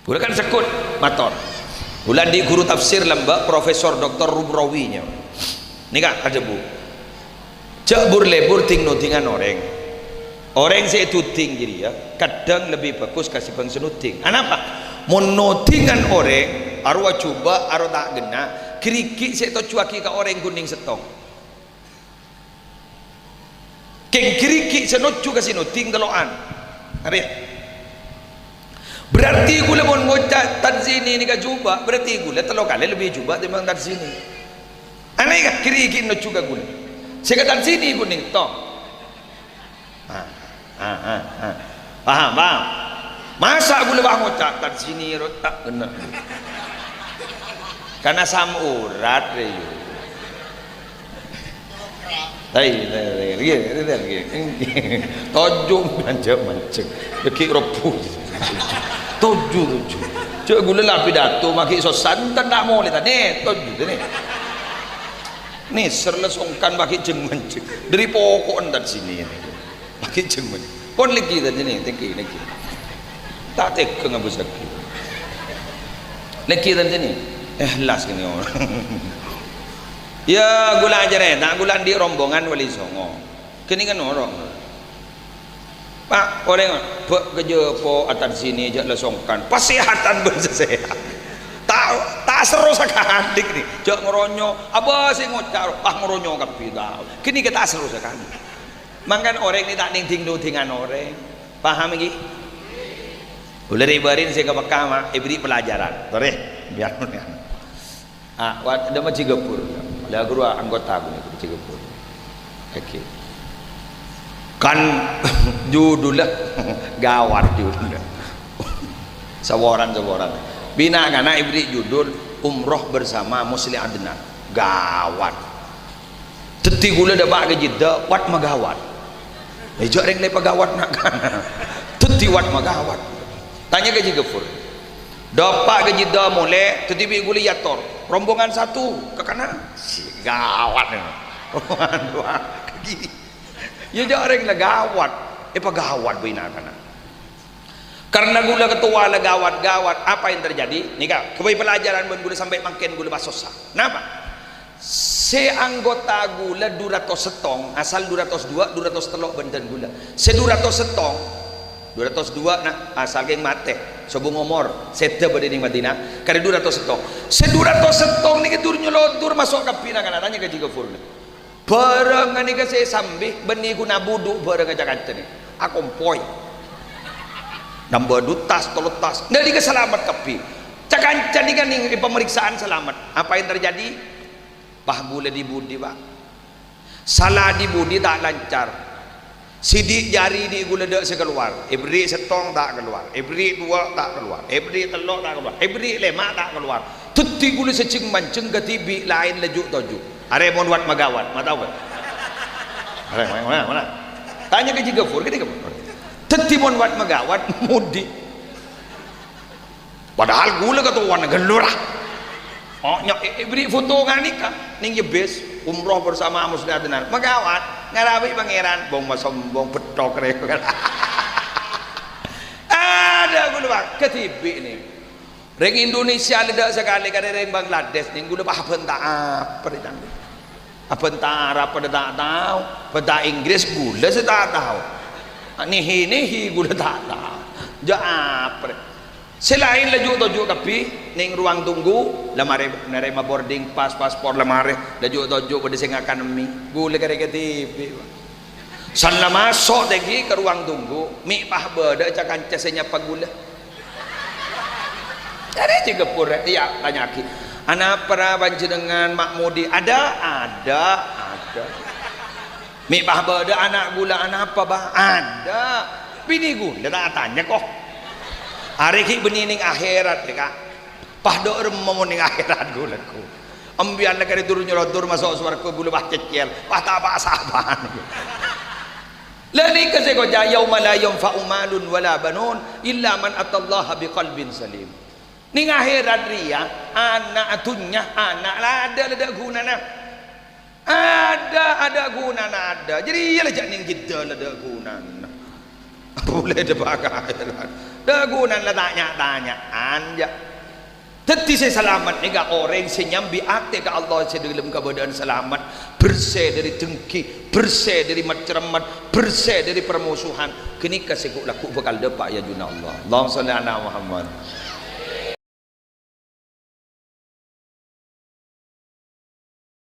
Gula kan sekut mator. Gula di guru tafsir lembak Profesor Dr. Rubrawinya. Nika ada bu. Cak lebur ting nutingan orang. Orang saya tuting jadi ya. Kadang lebih bagus kasih bangsa nuting. Kenapa? Monotingan orang arwah coba arwah tak gena. Kerikik saya tahu cuaki ke orang kuning setong. Keng kerikik senut juga sinuting teloan. Hari. Berarti gula mau ngocak tan sini ni juga. Berarti gula telok kali lebih juga timbang tan sini. Aneh kan kerikik no juga gula. Saya tan sini kuning tong. Paham. Masa gula bang ngocak tan sini rotak kena. Karena samurat reyu. Tojuk mancing. Deki ropu. Tojuk. Cuk gula lah pidato maki sosan tak mau lihat ni tojuk ni. Ni serlesongkan maki jeng mancing. Dari pokok dan sini ni. Maki jeng mancing. Pon lagi tadi ni, lagi. Tak tek ngabus lagi. Lagi tadi ni. Ikhlas gini orang. Ya gula aja nak gula di rombongan Wali Songo. Kini kan orang. Pak orang kerja po atas sini je lesongkan. Pasihatan bersehat. Tak seru sekali ni. Jak ngeronyo. Apa sih ngocak? Ngeronyo kapi tahu. Kini kita seru sekali. Mangkan orang ni tak ning dengan orang. Paham lagi? Boleh ribarin saya ke Mekah beri pelajaran. Boleh? Biar ni. Ada macam Cigapur. Ada guru anggota aku ni Cigapur. Okey. Kan judulnya gawat judulnya. Sawaran. Bina kana ibri judul umroh bersama Muslim Adnan. Gawat. Teti gula dah bak ke Jeddah wat magawat. Jak reng le pagawat nak kana. Teti wat magawat. Tanya ke Cigapur. Dapat ke Jeddah mulai tetibi gula yator. Rombongan satu ke kanan. Gawat ni. Rombongan dua ke kiri. Ya jak reng lah gawat. Pagawat bina kana. Karena gula ketua lah gawat. Apa yang terjadi? Ni kak, kebai pelajaran pun gula sampai makin gula basosa. Kenapa? Se anggota gula 200 setong, asal 202, 200 telok benten gula. Se 200 setong, 202 nak asal geng mate. Sobung umur, sete pada di Madinah. Kada 200 setong. Se 200 setong ni ketur nyolontur masuk ke pina kan tanya ke Cigapur. Barang ni ke saya sambih beni guna buduk barang aja ni. Aku poy. Nambah dutas tolotas. Dari keselamat kepi. Cakancan ni kan di pemeriksaan selamat. Apa yang terjadi? Gula di budi pak. Salah di budi tak lancar. Sidik jari di gula dak sekeluar. Ibri setong tak keluar. Ibri dua tak keluar. Ibri telok tak keluar. Ibri lemak tak keluar. Tuti gula secing mancing ketibi lain lejuk toju. Are mon wat magawat. Ma tahu ke? Mana? Tanya ke Cigapur ke Cigapur. Tuti mon wat magawat mudi. Padahal gula ketuan gelurah. Oh, beri foto kan nikah ning base umroh bersama Muslim Adnan magawat ngarabi pangeran bong masombong betok rek ada gula bang ketibi ni reng Indonesia ledak sekali kan reng Bangladesh ning gula bah bentak apa dah apa entara pada tak tahu pada Inggris gula saya tak tahu nihi gula tak tahu ja apa selain laju kapi ning ruang tunggu lamare nerima boarding paspor lamare laju pada sing akademi gule kare TV sanla masuk lagi ke ruang tunggu mi pah beda cakan casenya pagula dari Cigapur ya tanya ki ana para panjenengan makmudi ada mi pah beda anak gula anak apa bah ada bini gula tak tanya kok hari ki benining akhirat deka pahdo remoning akhirat gulaku ambian nak dari turun nyorotur masuk swarga gula bah cecel bah tak apa saban lani kase ko yauma la yanfa'u malun wala banun illa man atallaha biqalbin salim ning akhirat ria anak atunya anak ada gunana ada gunana ada jadi iyalah jak ning Jeddah ada gunana boleh depan dah guna lah tanya-tanyaan ya. Teti saya selamat ni gak orang senyambi ate ke Allah saya dalam keadaan selamat, bersih dari dengki, bersih dari macam-macam, bersih dari permusuhan. Kini kasih laku bakal depak ya juna Allah. Allahumma shalli ala Muhammad.